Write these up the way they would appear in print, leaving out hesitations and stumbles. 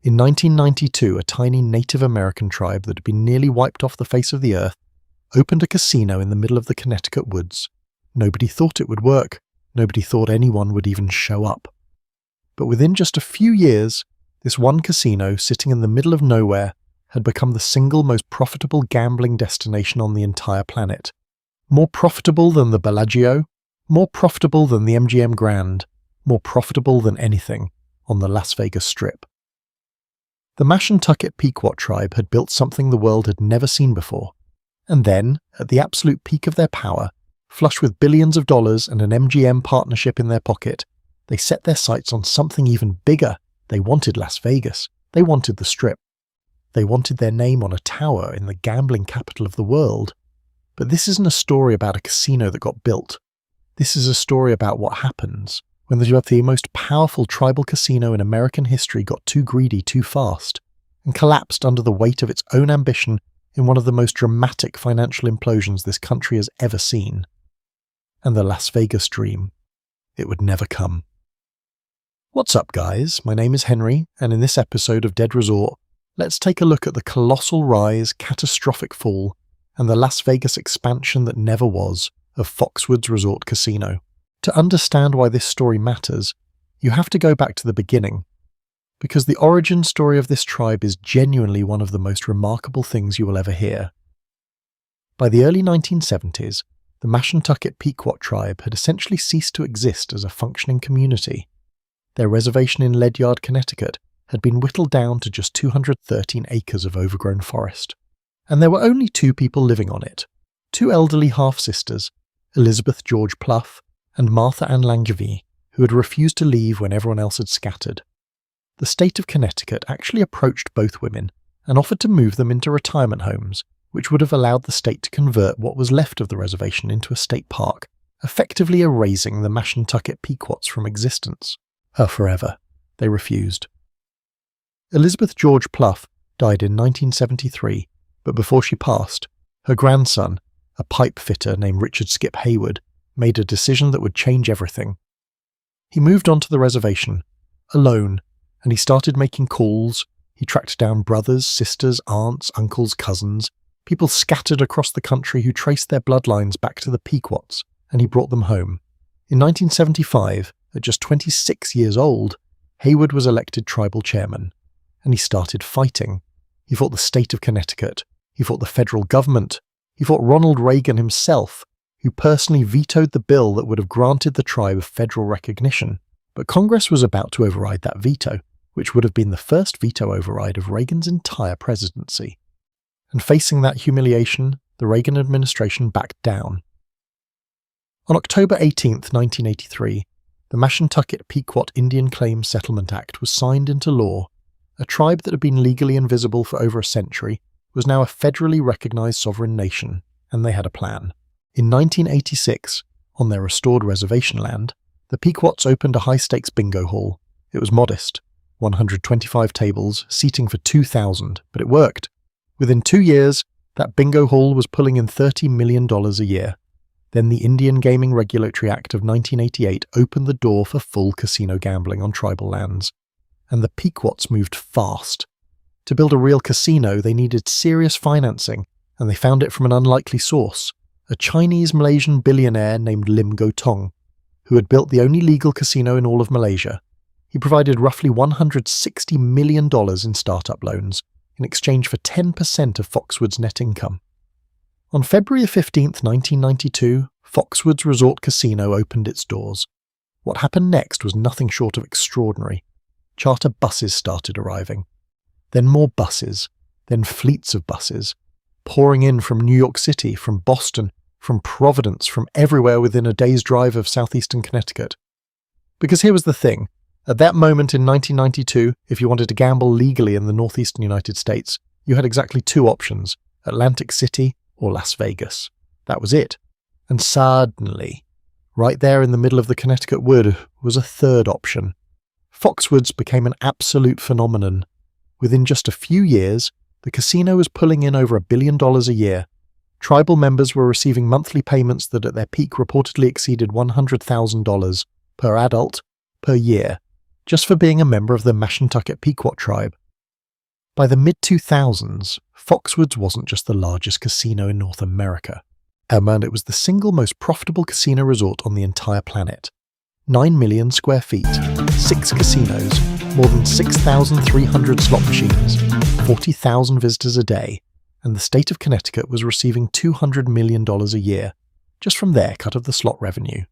In 1992, a tiny Native American tribe that had been nearly wiped off the face of the earth opened a casino in the middle of the Connecticut woods. Nobody thought it would work. Nobody thought anyone would even show up. But within just a few years, this one casino sitting in the middle of nowhere had become the single most profitable gambling destination on the entire planet. More profitable than the Bellagio, more profitable than the MGM Grand, more profitable than anything on the Las Vegas Strip. The Mashantucket Pequot Tribe had built something the world had never seen before, and then, at the absolute peak of their power, flush with billions of dollars and an MGM partnership in their pocket, they set their sights on something even bigger. They wanted Las Vegas. They wanted the Strip. They wanted their name on a tower in the gambling capital of the world. But this isn't a story about a casino that got built. This is a story about what happens when the most powerful tribal casino in American history got too greedy too fast and collapsed under the weight of its own ambition in one of the most dramatic financial implosions this country has ever seen. And the Las Vegas dream. It would never come. What's up, guys? My name is Henry, and in this episode of Dead Resort, let's take a look at the colossal rise, catastrophic fall, and the Las Vegas expansion that never was of Foxwoods Resort Casino. To understand why this story matters, you have to go back to the beginning, because the origin story of this tribe is genuinely one of the most remarkable things you will ever hear. By the early 1970s, the Mashantucket Pequot Tribe had essentially ceased to exist as a functioning community. Their reservation in Ledyard, Connecticut, had been whittled down to just 213 acres of overgrown forest, and there were only two people living on it, two elderly half-sisters, Elizabeth George Pluff and Martha Ann Langevin, who had refused to leave when everyone else had scattered. The state of Connecticut actually approached both women and offered to move them into retirement homes, which would have allowed the state to convert what was left of the reservation into a state park, effectively erasing the Mashantucket Pequots from existence. Forever. They refused. Elizabeth George Pluff died in 1973, but before she passed, her grandson, a pipe fitter named Richard Skip Hayward, made a decision that would change everything. He moved onto the reservation, alone, and he started making calls. He tracked down brothers, sisters, aunts, uncles, cousins, people scattered across the country who traced their bloodlines back to the Pequots, and he brought them home. In 1975, at just 26 years old, Hayward was elected tribal chairman, and he started fighting. He fought the state of Connecticut, he fought the federal government, he fought Ronald Reagan himself, who personally vetoed the bill that would have granted the tribe federal recognition. But Congress was about to override that veto, which would have been the first veto override of Reagan's entire presidency. And facing that humiliation, the Reagan administration backed down. On October 18, 1983, the Mashantucket Pequot Indian Claims Settlement Act was signed into law. A tribe that had been legally invisible for over a century was now a federally recognized sovereign nation, and they had a plan. In 1986, on their restored reservation land, the Pequots opened a high-stakes bingo hall. It was modest, 125 tables, seating for 2,000, but it worked. Within 2 years, that bingo hall was pulling in $30 million a year. Then the Indian Gaming Regulatory Act of 1988 opened the door for full casino gambling on tribal lands. And the Pequots moved fast. To build a real casino, they needed serious financing, and they found it from an unlikely source, a Chinese-Malaysian billionaire named Lim Gotong, who had built the only legal casino in all of Malaysia. He provided roughly $160 million in startup loans, in exchange for 10% of Foxwoods' net income. On February 15, 1992, Foxwoods Resort Casino opened its doors. What happened next was nothing short of extraordinary. Charter buses started arriving. Then more buses, then fleets of buses, pouring in from New York City, from Boston, from Providence, from everywhere within a day's drive of southeastern Connecticut. Because here was the thing. At that moment in 1992, if you wanted to gamble legally in the northeastern United States, you had exactly two options, Atlantic City or Las Vegas. That was it. And suddenly, right there in the middle of the Connecticut wood, was a third option. Foxwoods became an absolute phenomenon. Within just a few years, the casino was pulling in over $1 billion a year. Tribal members were receiving monthly payments that at their peak reportedly exceeded $100,000 per adult per year, just for being a member of the Mashantucket Pequot Tribe. By the mid-2000s, Foxwoods wasn't just the largest casino in North America. It was the single most profitable casino resort on the entire planet. 9 million square feet, 6 casinos, more than 6,300 slot machines, 40,000 visitors a day, and the state of Connecticut was receiving $200 million a year, just from their cut of the slot revenue.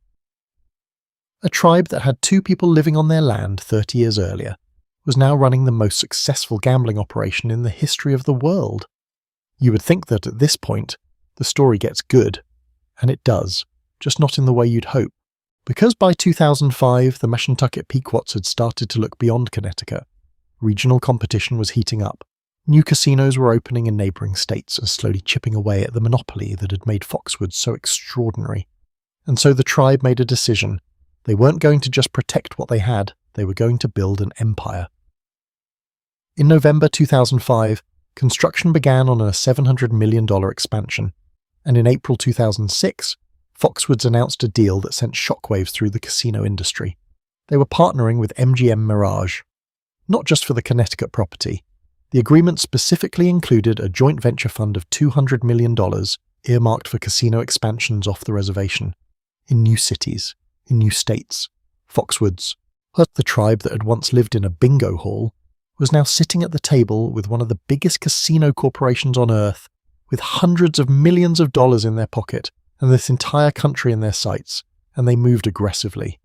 A tribe that had 2 people living on their land 30 years earlier was now running the most successful gambling operation in the history of the world. You would think that at this point, the story gets good, and it does, just not in the way you'd hope. Because by 2005, the Mashantucket Pequots had started to look beyond Connecticut. Regional competition was heating up. New casinos were opening in neighbouring states and slowly chipping away at the monopoly that had made Foxwoods so extraordinary. And so the tribe made a decision. They weren't going to just protect what they had, they were going to build an empire. In November 2005, construction began on a $700 million expansion, and in April 2006, Foxwoods announced a deal that sent shockwaves through the casino industry. They were partnering with MGM Mirage, not just for the Connecticut property. The agreement specifically included a joint venture fund of $200 million earmarked for casino expansions off the reservation, in new cities, in new states. Foxwoods, the tribe that had once lived in a bingo hall, was now sitting at the table with one of the biggest casino corporations on earth, with hundreds of millions of dollars in their pocket and this entire country in their sights, and they moved aggressively.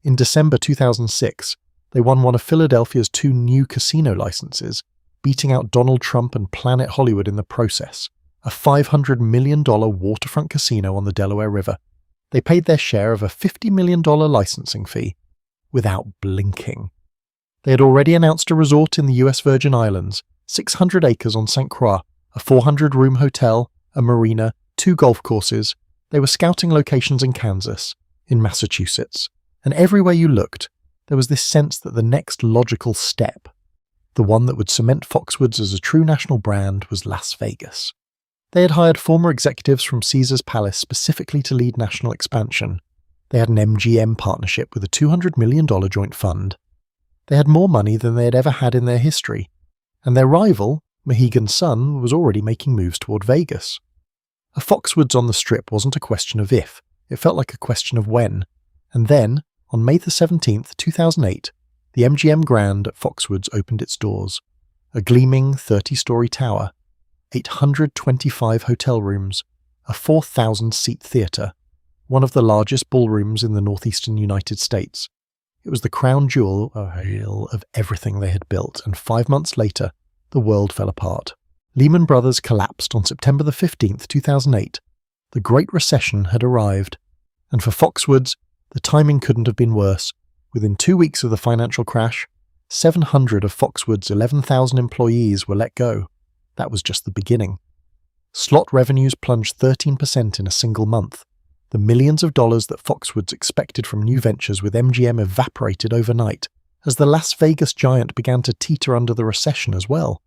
In December 2006, they won one of Philadelphia's 2 new casino licenses, beating out Donald Trump and Planet Hollywood in the process, a $500 million waterfront casino on the Delaware River. They paid their share of a $50 million licensing fee, without blinking. They had already announced a resort in the US Virgin Islands, 600 acres on St. Croix, a 400-room hotel, a marina, 2 golf courses. They were scouting locations in Kansas, in Massachusetts, and everywhere you looked, there was this sense that the next logical step, the one that would cement Foxwoods as a true national brand, was Las Vegas. They had hired former executives from Caesars Palace specifically to lead national expansion. They had an MGM partnership with a $200 million joint fund. They had more money than they had ever had in their history, and their rival, Mohegan Sun, was already making moves toward Vegas. A Foxwoods on the Strip wasn't a question of if, it felt like a question of when. And then, on May the 17th, 2008, the MGM Grand at Foxwoods opened its doors. A gleaming 30-story tower, 825 hotel rooms, a 4,000-seat theatre, one of the largest ballrooms in the northeastern United States. It was the crown jewel of everything they had built, and 5 months later, the world fell apart. Lehman Brothers collapsed on September the 15th, 2008. The Great Recession had arrived, and for Foxwoods, the timing couldn't have been worse. Within 2 weeks of the financial crash, 700 of Foxwoods' 11,000 employees were let go. That was just the beginning. Slot revenues plunged 13% in a single month. The millions of dollars that Foxwoods expected from new ventures with MGM evaporated overnight, as the Las Vegas giant began to teeter under the recession as well.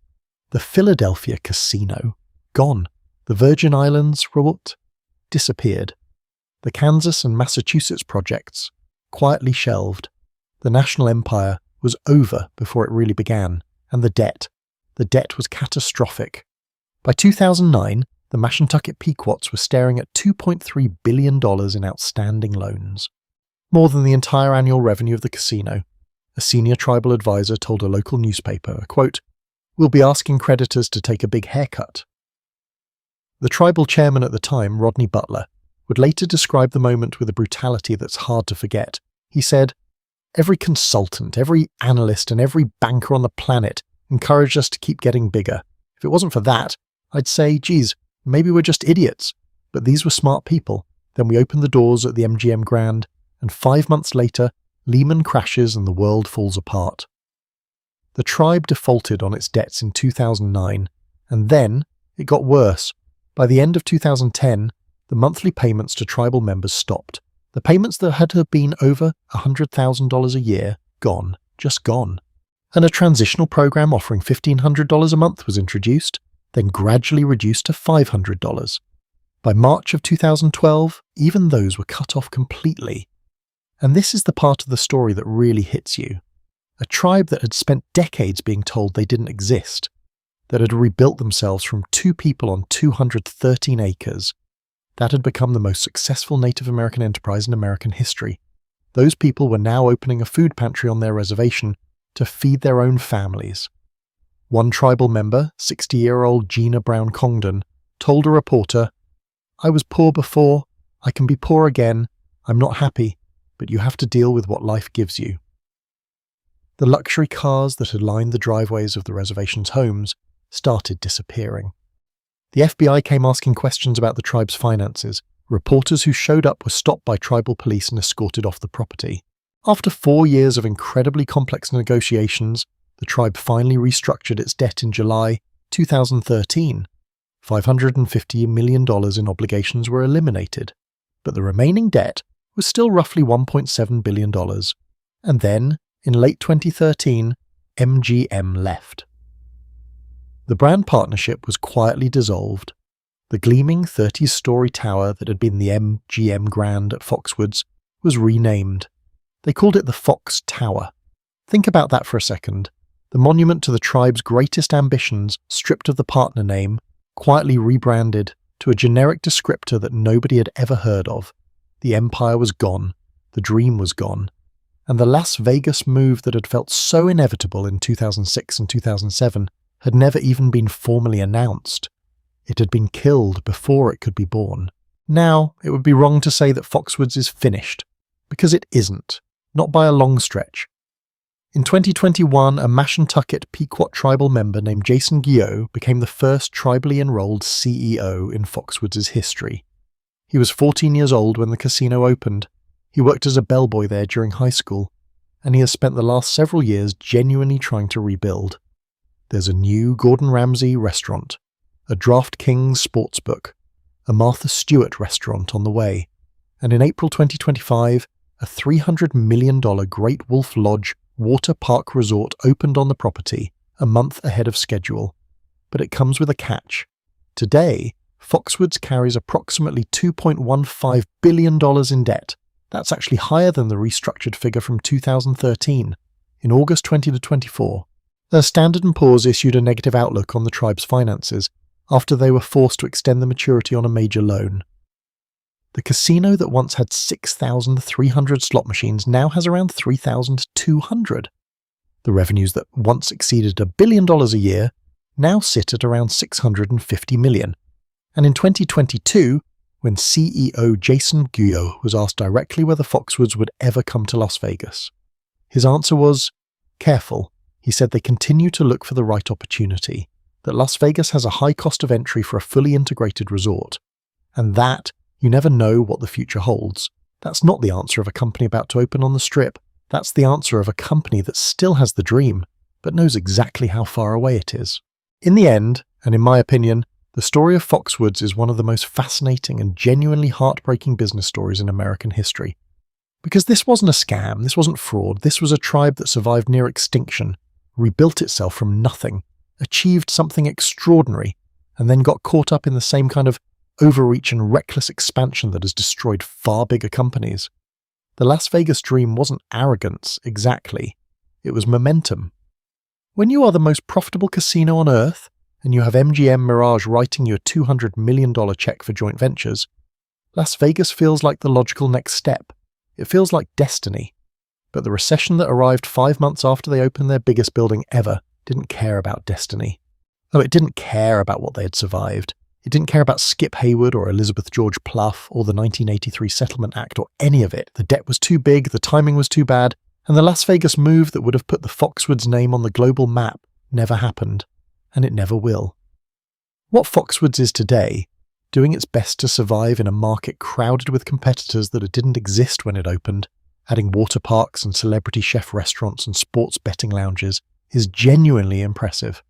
The Philadelphia casino, gone. The Virgin Islands, disappeared. The Kansas and Massachusetts projects, quietly shelved. The national empire was over before it really began, and the debt was catastrophic. By 2009, the Mashantucket Pequots were staring at $2.3 billion in outstanding loans, more than the entire annual revenue of the casino. A senior tribal advisor told a local newspaper, quote, "We'll be asking creditors to take a big haircut." The tribal chairman at the time, Rodney Butler, would later describe the moment with a brutality that's hard to forget. He said, "Every consultant, every analyst, and every banker on the planet encouraged us to keep getting bigger. If it wasn't for that, I'd say, geez, maybe we're just idiots. But these were smart people. Then we opened the doors at the MGM Grand, and 5 months later, Lehman crashes and the world falls apart." The tribe defaulted on its debts in 2009, and then it got worse. By the end of 2010, the monthly payments to tribal members stopped. The payments that had been over $100,000 a year, gone, just gone. And a transitional program offering $1,500 a month was introduced, then gradually reduced to $500. By March of 2012, even those were cut off completely. And this is the part of the story that really hits you. A tribe that had spent decades being told they didn't exist, that had rebuilt themselves from 2 people on 213 acres. That had become the most successful Native American enterprise in American history. Those people were now opening a food pantry on their reservation to feed their own families. One tribal member, 60-year-old Gina Brown Congdon, told a reporter, "I was poor before, I can be poor again, I'm not happy, but you have to deal with what life gives you." The luxury cars that had lined the driveways of the reservation's homes started disappearing. The FBI came asking questions about the tribe's finances. Reporters who showed up were stopped by tribal police and escorted off the property. After 4 years of incredibly complex negotiations, the tribe finally restructured its debt in July 2013. $550 million in obligations were eliminated, but the remaining debt was still roughly $1.7 billion. And then, in late 2013, MGM left. The brand partnership was quietly dissolved. The gleaming 30-story tower that had been the MGM Grand at Foxwoods was renamed. They called it the Fox Tower. Think about that for a second. The monument to the tribe's greatest ambitions, stripped of the partner name, quietly rebranded to a generic descriptor that nobody had ever heard of. The empire was gone. The dream was gone. And the Las Vegas move that had felt so inevitable in 2006 and 2007 had never even been formally announced. It had been killed before it could be born. Now, it would be wrong to say that Foxwoods is finished, because it isn't, not by a long stretch. In 2021, a Mashantucket Pequot tribal member named Jason Guillot became the first tribally enrolled CEO in Foxwoods' history. He was 14 years old when the casino opened. He worked as a bellboy there during high school, and he has spent the last several years genuinely trying to rebuild. There's a new Gordon Ramsay restaurant, a DraftKings sportsbook, a Martha Stewart restaurant on the way, and in April 2025, a $300 million Great Wolf Lodge water park resort opened on the property a month ahead of schedule. But it comes with a catch. Today, Foxwoods carries approximately $2.15 billion in debt. That's actually higher than the restructured figure from 2013, in August 2024. Standard & Poor's issued a negative outlook on the tribe's finances after they were forced to extend the maturity on a major loan. The casino that once had 6,300 slot machines now has around 3,200. The revenues that once exceeded $1 billion a year now sit at around $650 million. And in 2022, when CEO Jason Guillot was asked directly whether Foxwoods would ever come to Las Vegas, his answer was, "Careful." He said they continue to look for the right opportunity, that Las Vegas has a high cost of entry for a fully integrated resort, and that you never know what the future holds. That's not the answer of a company about to open on the Strip. That's the answer of a company that still has the dream, but knows exactly how far away it is. In the end, and in my opinion, the story of Foxwoods is one of the most fascinating and genuinely heartbreaking business stories in American history. Because this wasn't a scam, this wasn't fraud, this was a tribe that survived near extinction, rebuilt itself from nothing, achieved something extraordinary, and then got caught up in the same kind of overreach and reckless expansion that has destroyed far bigger companies. The Las Vegas dream wasn't arrogance, exactly. It was momentum. When you are the most profitable casino on earth, and you have MGM Mirage writing you a $200 million check for joint ventures, Las Vegas feels like the logical next step. It feels like destiny. But the recession that arrived 5 months after they opened their biggest building ever didn't care about destiny. Oh, it didn't care about what they had survived. It didn't care about Skip Hayward or Elizabeth George Plouffe or the 1983 Settlement Act or any of it. The debt was too big, the timing was too bad, and the Las Vegas move that would have put the Foxwoods name on the global map never happened, and it never will. What Foxwoods is today, doing its best to survive in a market crowded with competitors that didn't exist when it opened, adding water parks and celebrity chef restaurants and sports betting lounges, is genuinely impressive.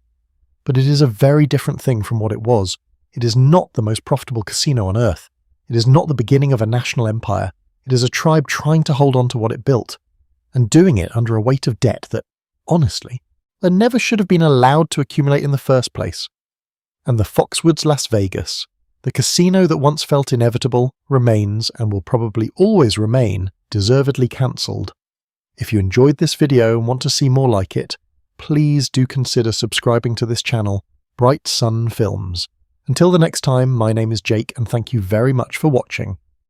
But it is a very different thing from what it was. It is not the most profitable casino on earth. It is not the beginning of a national empire. It is a tribe trying to hold on to what it built, and doing it under a weight of debt that, honestly, it never should have been allowed to accumulate in the first place. And the Foxwoods Las Vegas, the casino that once felt inevitable, remains and will probably always remain deservedly cancelled. If you enjoyed this video and want to see more like it, please do consider subscribing to this channel, Bright Sun Films. Until the next time, my name is Jake, and thank you very much for watching.